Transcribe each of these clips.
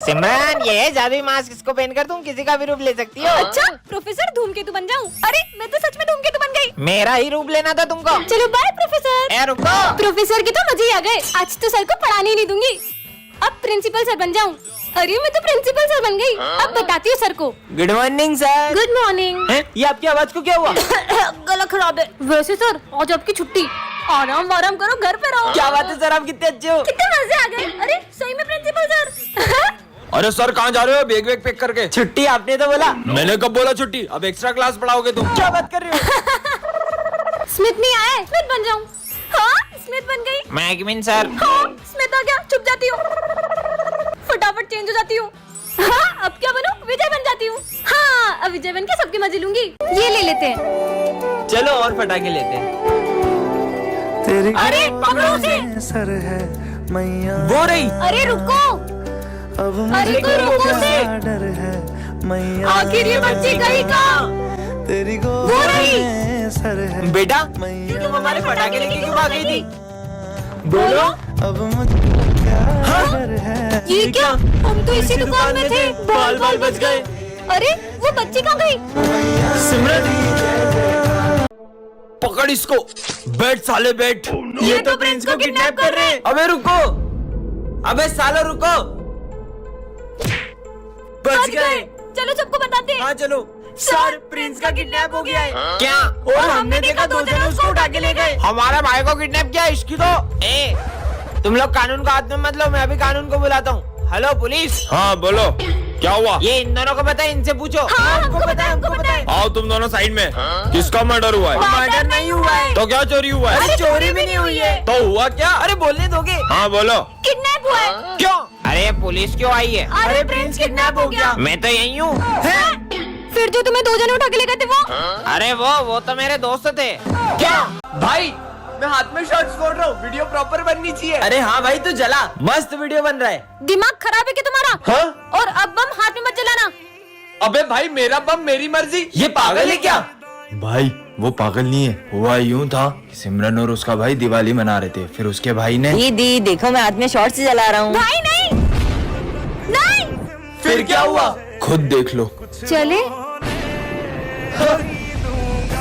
सिमरन, ये है जादुई मास्क, इसको पहनकर तुम किसी का भी रूप ले सकती हो। अच्छा, प्रोफेसर धूमकेतु बन जाऊं? अरे मैं तो सच में धूमकेतु बन गई। मेरा ही रूप लेना था तुमको। चलो बाय प्रोफेसर। ए रुको। प्रोफेसर के तो मजे ही आ गए। आज तो सर को पढ़ाने ही नहीं दूंगी। अब प्रिंसिपल सर बन जाऊं। अरे मैं तो प्रिंसिपल सर बन गई। अब बताती हूँ सर को। Good morning sir. Good morning. ये आपकी आवाज को क्या हुआ? गला खराब है। वैसे सर आज आपकी छुट्टी। आराम आराम करो, घर पे रहो। क्या बात है सर, आप कितने अच्छे हो। कितने मजे आ गए। अरे सही में प्रिंसिपल सर। अरे सर कहाँ जा रहे हो? बैग वैग पैक करके। छुट्टी आपने तो बोला। मैंने कब बोला छुट्टी? अब एक्स्ट्रा क्लास पढ़ाओगे तुम। क्या बात कर रहे हो? स्मिथ नहीं आया, स्मिथ बन जाऊं। हाँ स्मिथ बन गई। मैगमिन सर। हाँ स्मिथ आ गया, चुप जाती हूँ, फटाफट चेंज हो जाती हूँ। हाँ अब क्या बनूं? विजय बन जाती हूँ। हाँ अब विजय बन के सबके मजे लूंगी। ये ले लेते हैं। चलो और पटाखे लेते हैं। अरे पकड़ो उसे। सर है मैया वो रही। अरे रुको। अब अरे तो रुको उसे। डर है मैया आखिर ये बच्ची गई कहाँ? तेरी वो गोद रही। में सर है बेटा, मैया तुम हमारे पटाखे लेके क्यों भाग गई थी? बोलो। अब मुझे क्या डर है। ये क्या? हम तो इसी दुकान में थे। बाल बाल बच गए। अरे वो बच्ची कहाँ गई? सिमरन, पकड़ इसको। बैठ साले बैठ। ये तो प्रिंस को किडनैप कर रहे हैं। अबे रुको। अबे सालो रुको। बच गए। चलो सबको बताते हैं। हाँ चलो। सर, प्रिंस का किडनैप हो गया है। क्या? और हमने देखा दो जने उसको उठा के ले गए। हमारा भाई को किडनैप किया, इसकी तो। ए, तुम लोग कानून को हाथ में मत लो, मैं अभी कानून को बुलाता हूँ। Hello police. हाँ बोलो, क्या हुआ? ये इन दोनों को पता है, इनसे पूछो। हाँ हमको पता है, हमको पता है। आओ तुम दोनों साइड में। किसका मर्डर हुआ है? मर्डर नहीं हुआ है। तो क्या चोरी हुआ है? अरे चोरी भी नहीं हुई है। तो हुआ क्या? अरे बोलने दोगे? हाँ बोलो। किडनैप हुआ है। क्यों? अरे पुलिस क्यों आई है? अरे प्रिंस किडनैप हो गया। मैं तो यही हूँ। फिर जो तुम्हें दो जने उठा के ले गए थे वो? अरे वो तो मेरे दोस्त थे। क्या? भाई मैं हाथ में शॉट्स फोड़ रहा हूँ, वीडियो प्रॉपर बननी चाहिए। अरे हाँ भाई, तू जला, मस्त वीडियो बन रहा है। दिमाग खराब है क्या तुम्हारा? हाँ? और अब बम हाथ में मत जलाना। अबे भाई, मेरा बम मेरी मर्जी। ये पागल है क्या? भाई वो पागल नहीं है, हुआ यूं था कि सिमरन और उसका भाई दिवाली मना रहे थे, फिर उसके भाई ने। दीदी देखो मैं हाथ में शॉर्ट से जला रहा हूँ। भाई नहीं नहीं। फिर क्या हुआ? खुद देख लो। चले।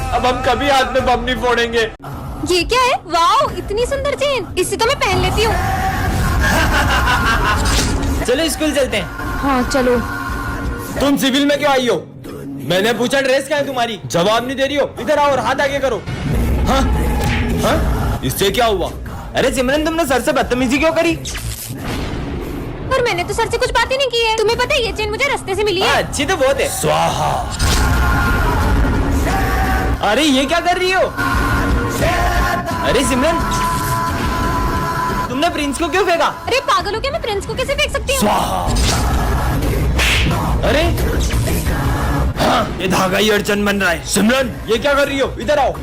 अब हम कभी हाथ में बम नहीं फोड़ेंगे। ये क्या है? वाओ इतनी सुंदर चेन, इसे तो मैं पहन लेती हूँ। चलो स्कूल चलते हैं। हाँ चलो। तुम सिविल में क्यों आई हो? मैंने पूछा ड्रेस क्या है तुम्हारी, जवाब नहीं दे रही हो। इधर आओ और हाथ आगे करो। हाँ? हाँ? इससे क्या हुआ? अरे सिमरन, तुमने सर से बदतमीजी क्यों करी? पर मैंने तो सर से कुछ बात ही नहीं की है। तुम्हें पता है ये चेन मुझे रास्ते से मिली है। अच्छी तो बहुत है। स्वाहा। अरे ये क्या कर रही हो? अरे सिमरन, तुमने प्रिंस को क्यों फेंका? अरे पागल हो क्या? मैं प्रिंस को कैसे फेंक सकती हूँ? स्वाहा। अरे हाँ, ये धागा ही अड़चन बन रहा है। सिमरन ये क्या कर रही हो? इधर आओ।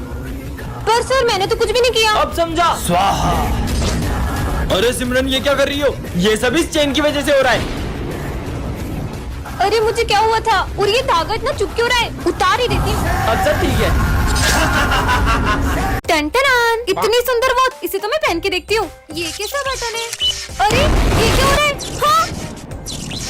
पर सर मैंने तो कुछ भी नहीं किया। अब समझा। स्वाहा। अरे सिमरन ये क्या कर रही हो? ये सब इस चेन की वजह से हो रहा है। अरे मुझे क्या हुआ था? और ये धागा इतना चुप क्यों रहा है? उतार ही देती हूँ। अब सब ठीक है। टन-टनान, इतनी सुंदर वॉच, इसे तो मैं पहन के देखती हूँ। ये कैसा बटन है? अरे ये क्या हो रहा है? हाँ?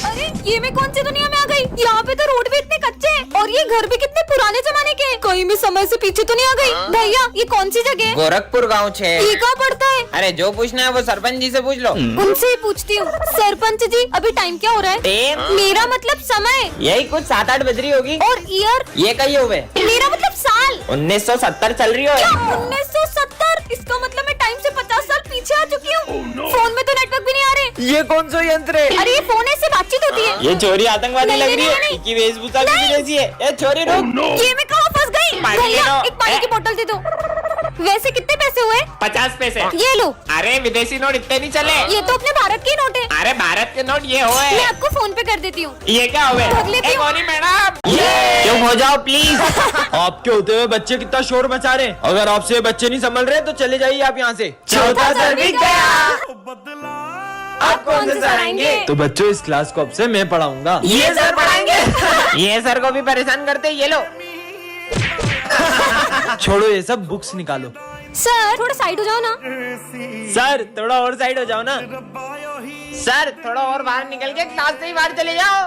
अरे ये मैं कौन सी दुनिया में आ गई? यहाँ पे तो रोड भी इतने कच्चे हैं और ये घर भी कितने पुराने जमाने के हैं। कहीं मैं समय से पीछे तो नहीं आ गई? भैया ये कौन सी जगह है? गोरखपुर गाँव 6। ये कहाँ पड़ता है? अरे जो पूछना है वो सरपंच जी से पूछ लो। उनसे ही पूछती हूँ। सरपंच जी अभी टाइम क्या हो रहा है? टाइम? मेरा मतलब समय। यही कुछ 7-8 बज रही होगी। और ईयर? ये कही हुए मेरा मतलब साल। 1970 चल रही हो। क्या 1970? इसका मतलब मैं टाइम से 50 साल पीछे आ चुकी हूँ। फोन में तो नेटवर्क भी नहीं आ रहे। ये कौन सा यंत्र है? अरे ये फोन है, इससे बातचीत होती है। ये छोरी आतंकवादी नहीं, लग नहीं, रही है। नहीं, इसकी वेशभूषा भी जैसी है। ए छोरी रुक। ये मैं कहाँ फंस गई? पानी ले भैया लो। एक पानी की बोतल दे दो। वैसे कितने पैसे हुए? 50 पैसे। ये लो। अरे विदेशी नोट इतने नहीं चले। ये तो अपने भारत के नोट है। अरे भारत के नोट ये हुए। मैं आपको फोन पे कर देती हूँ। ये क्या हुए? रख लेती हूँ। गौरी मैडम, चुप हो जाओ प्लीज। आपके होते हुए बच्चे कितना शोर मचा रहे हैं। अगर आपसे बच्चे नहीं संभल रहे तो चले जाइए आप यहाँ से। चौथा सर भी गया। अब कौन से सर आएंगे? तो बच्चों इस क्लास को अब से मैं पढ़ाऊंगा। ये सर पढ़ाएंगे। ये सर को भी परेशान करते। ये लो। छोड़ो ये सब, बुक्स निकालो। सर थोड़ा साइड हो जाओ ना। सर थोड़ा और साइड हो जाओ ना। सर थोड़ा और बाहर निकल के क्लास से ही बाहर चले जाओ।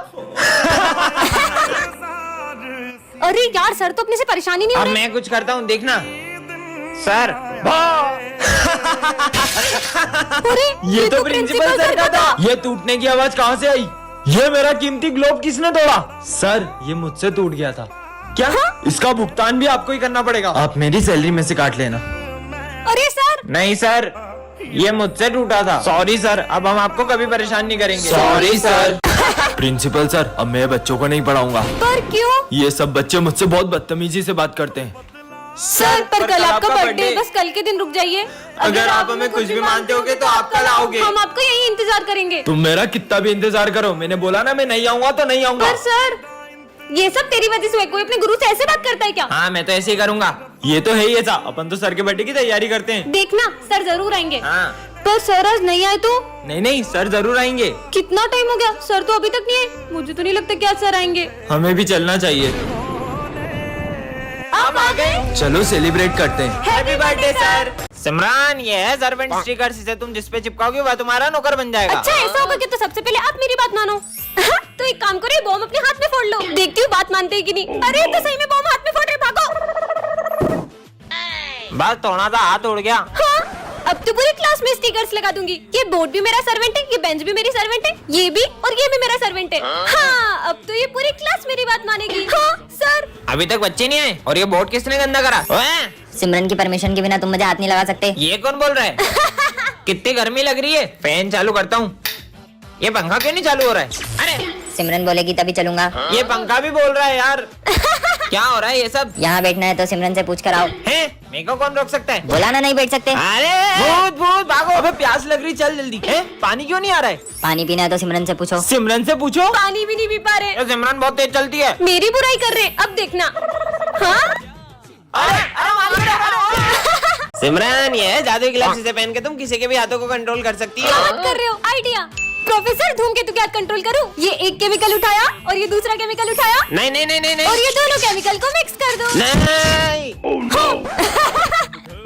अरे यार सर तो अपने से परेशानी नहीं हो अब रही। मैं कुछ करता हूँ देखना। सर अरे ये तो प्रिंसिपल सर का था। ये टूटने की आवाज कहाँ से आई? ये मेरा कीमती ग्लोब किसने तोड़ा? सर ये मुझसे टूट गया था। क्या? इसका भुगतान भी आपको ही करना पड़ेगा। आप मेरी सैलरी में से काट लेना। अरे सर नहीं सर, ये मुझसे टूटा था। सॉरी सर, अब हम आपको कभी परेशान नहीं करेंगे। Sorry sir. प्रिंसिपल सर, अब मैं बच्चों को नहीं पढ़ाऊंगा। पर क्यों? ये सब बच्चे मुझसे बहुत बदतमीजी से बात करते हैं। सर पर कल आपका बर्थडे, बस कल के दिन रुक जाइए। अगर आप हमें कुछ भी मानते होगे तो आप कल आओगे। हम आपको यही इंतजार करेंगे। तुम मेरा कितना भी इंतजार करो, मैंने बोला ना मैं नहीं आऊंगा तो नहीं आऊंगा। पर सर ये सब तेरी वजह से हुआ। कोई अपने गुरु से ऐसे बात करता है क्या? हाँ मैं तो ऐसे ही करूंगा। ये तो है ही ऐसा। अपन तो सर के बर्थडे की तैयारी करते हैं। देखना सर जरूर आएंगे। हाँ पर सर आज नहीं आए तो? नहीं नहीं, सर जरूर आएंगे। कितना टाइम हो गया, सर तो अभी तक नहीं आए। मुझे तो नहीं लगता कि आज सर आएंगे। हमें भी चलना चाहिए। आप आ गए। चलो सेलिब्रेट करते हैं। Happy birthday sir. सिमरान, ये है सर्वेंट स्टिकर, इसे तुम जिस पे चिपकाओगे वह तुम्हारा नौकर बन जाएगा। अच्छा ऐसा होगा कि तो सबसे पहले आप मेरी बात मानो। तो एक काम करो, ये बॉम्ब अपने हाथ में फोड़ लो। देखती हूँ बात मानते हैं कि नहीं। अरे तो सही में बॉम्ब हाथ में फोड़ रहे, भागो। बस थोड़ा सा हाथ उड़ गया। हाँ अब तो पूरी क्लास में स्टिकर्स लगा दूंगी। ये बोर्ड भी मेरा सर्वेंट है, ये बेंच भी मेरी सर्वेंट है, ये भी और ये भी मेरा सर्वेंट है। हाँ अब तो ये पूरी क्लास मेरी बात मानेगी। हाँ सर। अभी तक बच्चे नहीं आए और ये बोर्ड किसने गंदा करा? ओए, सिमरन की परमिशन के बिना तुम मुझे हाथ नहीं लगा सकते। ये कौन बोल रहा है? कितनी गर्मी लग रही है। फैन चालू करता हूँ। ये पंखा क्यों नहीं चालू हो रहा है? अरे सिमरन बोलेगी तभी चलूंगा। ये पंखा भी बोल रहा है यार। क्या हो रहा है ये सब? यहाँ बैठना है तो सिमरन से पूछ कर आओ। है मेरे को कौन रोक सकता है? बोला ना नहीं बैठ सकते। अरे भूत भूत भागो। अबे प्यास लग रही, चल जल्दी। है पानी क्यों नहीं आ रहा है? पानी पीना है तो सिमरन से पूछो। सिमरन से पूछो। पानी भी नहीं पी पा रहे। ये सिमरन बहुत तेज चलती है। मेरी बुराई कर रहे हैं, अब देखना। हाँ सिमरन, ये है जादुई ग्लव्स, इसे पहन के तुम किसी के भी हाथों को कंट्रोल कर सकती क्या हो। बात कर रहे हो? आइडिया। प्रोफेसर धूमकेतु क्या कंट्रोल करूं? ये एक केमिकल उठाया और ये दूसरा केमिकल उठाया नहीं नहीं नहीं नहीं नहीं। और ये दोनों केमिकल को मिक्स कर दो। नहीं।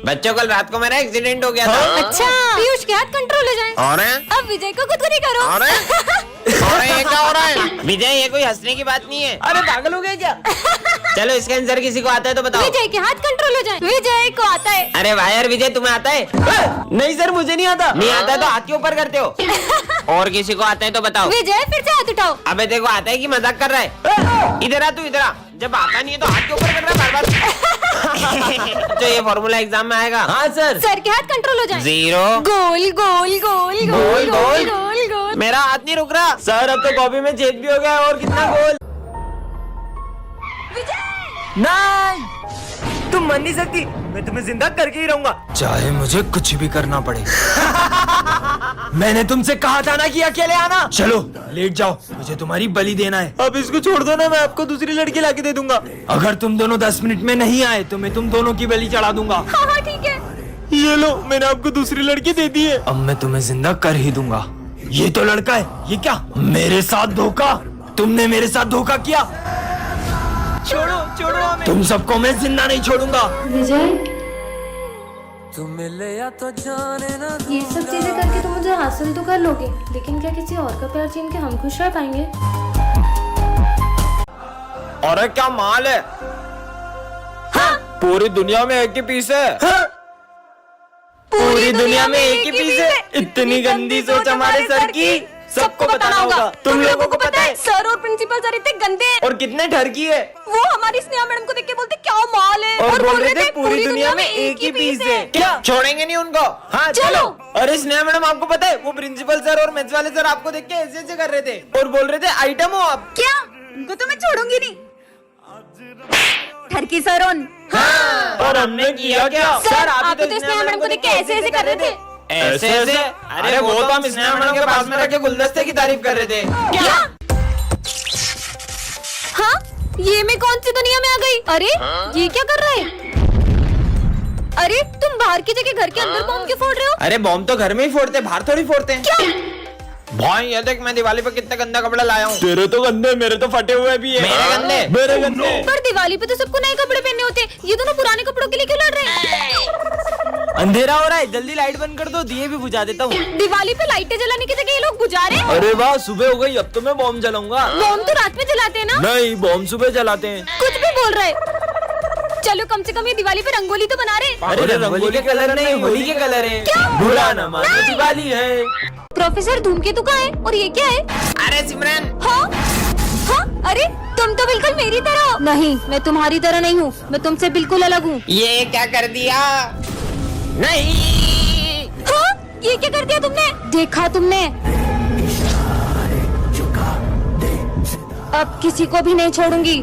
बच्चों कल रात को मेरा एक्सीडेंट हो गया था। अच्छा पीयूष के हाथ कंट्रोल हो जाए। और अब विजय को खुद करो। और ये क्या हो रहा है? विजय, ये कोई हंसने की बात नहीं है। अरे पागल हो गए क्या? चलो इसका आंसर किसी को आता है तो बताओ। विजय के हाथ कंट्रोल हो जाए। विजय को आता है। अरे वाह यार विजय, तुम्हें आता है? नहीं सर, मुझे नहीं आता। नहीं आता तो हाथ के ऊपर करते हो। और किसी को आता है तो बताओ। विजय फिर से हाथ उठाओ। अबे देखो, आता है कि मजाक कर रहा है? इधर आ तू, इधर आ। जब आता नहीं है तो हाथ के ऊपर कर रहा है बार बार। तो ये फॉर्मूला एग्जाम में आएगा। हाँ सर। सर के हाथ कंट्रोल हो जाए। 0 गोल गोल गोल गोल गोल गोल गोल। मेरा हाथ नहीं रुक रहा। सर अब तो कॉपी में छेद भी हो गया है, और कितना गोल। नहीं, तुम मन नहीं सकती। मैं तुम्हें जिंदा करके ही रहूंगा, चाहे मुझे कुछ भी करना पड़े। मैंने तुमसे कहा था ना कि अकेले आना। चलो लेट जाओ, मुझे तुम्हारी बलि देना है। अब इसको छोड़ दो ना, मैं आपको दूसरी लड़की लाके दे दूंगा। अगर तुम दोनों 10 मिनट में नहीं आए तो मैं तुम दोनों की बलि चढ़ा दूंगा। हाँ हाँ ठीक है। ये लो, मैंने आपको दूसरी लड़की दे दी है। अब मैं तुम्हें जिंदा कर ही दूंगा। ये तो लड़का है, ये क्या मेरे साथ धोखा? तुमने मेरे साथ धोखा किया। छोड़ो छोड़ो हमें। तुम सबको मैं जिंदा नहीं छोड़ूंगा। विजय तुम मिले या तो जाने ना। ये सब चीजें करके तुम मुझे हासिल तो कर लोगे, लेकिन क्या किसी और का प्यार छीन के हम खुश रह पाएंगे? अरे क्या माल है। हाँ? पूरी दुनिया में एक ही पीस है। हाँ? पूरी दुनिया में एक ही पीस है। इतनी गंदी सोच हमारे सर की सबको बताना होगा। तुम लोगों को पता है सर और प्रिंसिपल सर इतने गंदे हैं। और कितने ठरकी है। वो हमारी स्नेहा मैडम को देख के बोलते क्या माल है, और बोल रहे थे पूरी दुनिया में एक ही पीस है। क्या छोड़ेंगे नहीं उनको? हाँ चलो। अरे स्नेहा मैडम, आपको पता है वो प्रिंसिपल सर और मैथ्स वाले सर आपको देख के ऐसे ऐसे कर रहे थे और बोल रहे थे आइटम हो आप। क्या? उनको तो मैं छोड़ूंगी नहीं। ठरकी सर ऑन। और हमने किया क्या? सर आप तो स्नेहा मैडम को देख के ऐसे ऐसे कर रहे थे। ऐसे ऐसे? अरे वो तो हम स्नेहा मैडम के पास में रखे गुलदस्ते की तारीफ कर रहे थे। क्या? हाँ ये मैं कौन सी दुनिया में आ गई? अरे ये क्या कर रहा है? अरे तुम बाहर की जगह घर के अंदर बॉम्ब क्यों फोड़ रहे हो? अरे बॉम्ब तो घर में ही फोड़ते, बाहर थोड़ी फोड़ते हैं। क्या? भाई ये देख, मैं दिवाली पे कितना गंदा कपड़ा लाया हूँ। तेरे तो गंदे, मेरे तो फटे हुए भी है। मेरे गंदे? मेरे गंदे। पर दिवाली पे तो सबको नए कपड़े पहनने होते हैं, ये दोनों पुराने कपड़ों के लिए क्यों लड़ रहे हैं? अंधेरा हो रहा है, जल्दी लाइट बंद कर दो, दिए भी बुझा देता हूँ। दिवाली पे लाइटें जलाने की जगह ये लोग बुझा रहे हैं। अरे वाह, सुबह हो गई, अब तो मैं बॉम्ब जलाऊंगा। बॉम्ब तो रात में जलाते हैं ना। नहीं, बॉम्ब सुबह जलाते हैं। कुछ भी बोल रहे। चलो कम से कम ये दिवाली पे रंगोली तो बना रहे। अरे रंगोली के कलर नहीं, होली के कलर है। क्या? बुरा ना मानो, दिवाली है। प्रोफेसर धूमकेतु का है और ये क्या है? अरे सिमरन, हाँ हाँ, अरे तुम तो बिल्कुल मेरी तरह हो। नहीं, मैं तुम्हारी तरह नहीं हूँ, मैं तुमसे बिल्कुल अलग हूँ। ये क्या कर दिया? नहीं, हाँ, ये क्या कर दिया तुमने? देखा तुमने? अब किसी को भी नहीं छोड़ूंगी।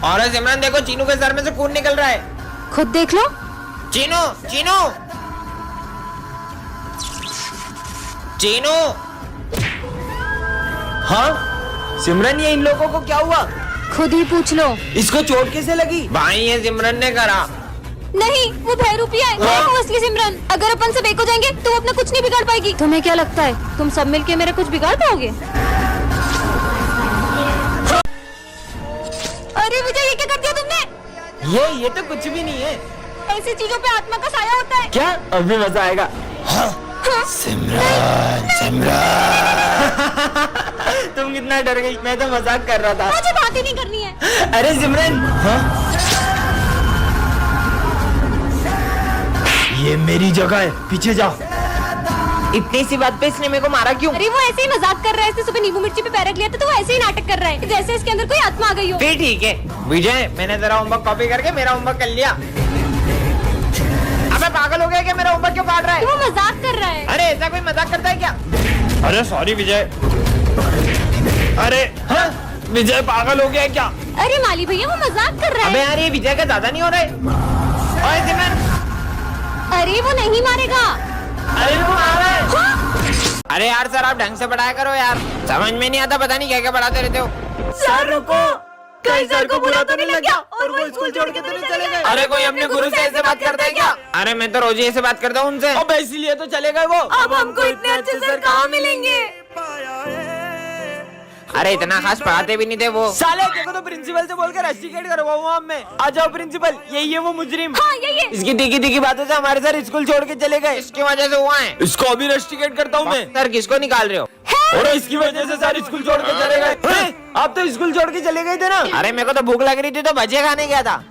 और सिमरन देखो, चीनू के सर में से खून निकल रहा है। खुद देख लो। चीनू, चीनू, चीनू। हाँ सिमरन, ये इन लोगों को क्या हुआ? खुद ही पूछ लो। इसको चोट कैसे लगी? भाई ये सिमरन ने करा। नहीं, वो बहरूपिया है। मैं हूँ असली सिमरन। अगर अपन सब एक हो जाएंगे तो वो अपना कुछ नहीं बिगाड़ पाएगी। तुम्हें क्या लगता है तुम सब मिलके मेरा कुछ बिगाड़ पाओगे? अरे विजय, ये क्या कर दिया तुमने? ये तो कुछ भी नहीं है। ऐसी चीजों पे आत्मा का साया होता है। क्या? अभी मजा आएगा। हाँ? सिमरन, सिमरन। तुम कितना डर गई, मैं तो मजाक कर रहा था। मुझे बात ही नहीं करनी है। अरे सिमरन, हाँ? ये मेरी जगह है, पीछे जाओ। इतनी सी बात पे इसने मेरे को मारा क्यों? अरे वो ऐसे ही मजाक कर रहा है। इसने सुबह नींबू मिर्ची पे पैर रख लिया था तो वो ऐसे ही नाटक कर रहा है जैसे इसके अंदर कोई आत्मा आ गई हो। फिर ठीक है विजय, मैंने तेरा होमवर्क कॉपी करके मेरा होमवर्क कर लिया। अबे पागल हो गया क्या? मेरा होमवर्क क्यों काट रहा है? वो मजाक कर रहा है। अरे ऐसा कोई मजाक करता है क्या? अरे सॉरी विजय। अरे हाँ, विजय पागल हो गया है क्या? अरे माली भैया, वो मजाक कर रहा अबे है। यार, ये विजय का ज्यादा नहीं हो रहा है? ओए सिमरन, अरे वो नहीं मारेगा। अरे वो आ रहा है। हाँ? अरे यार सर, आप ढंग से पढ़ाया करो यार, समझ में नहीं आता, पता नहीं क्या क्या पढ़ाते रहते हो। सर रुको, कहीं सर को बुरा तो नहीं लग गया और वो स्कूल छोड़ के तो नहीं चले गए? अरे कोई अपने गुरु से ऐसे बात करता है क्या? अरे मैं तो रोज ही ऐसे बात करता हूँ उनसे। अब इसीलिए तो चले गए वो। अब हमको इतने अच्छे सर कहाँ मिलेंगे? अरे इतना खास पढ़ाते भी नहीं थे वो। साले देखो तो प्रिंसिपल से बोलकर रस्टिकेट करवाऊंगा अब मैं। आ जाओ प्रिंसिपल, यही है वो मुजरिम। हाँ यही है। इसकी तीखी तीखी बातों से हमारे सर स्कूल छोड़ के चले गए। इसकी वजह से हुआ है। इसको अभी रस्टिकेट करता हूँ मैं। सर किसको निकाल रहे हो? और इसकी वजह से सारे स्कूल छोड़ के चले गए। आप तो स्कूल छोड़ के चले गए थे ना? अरे मेरे को तो भूख लग रही थी तो भजिया खाने गया था।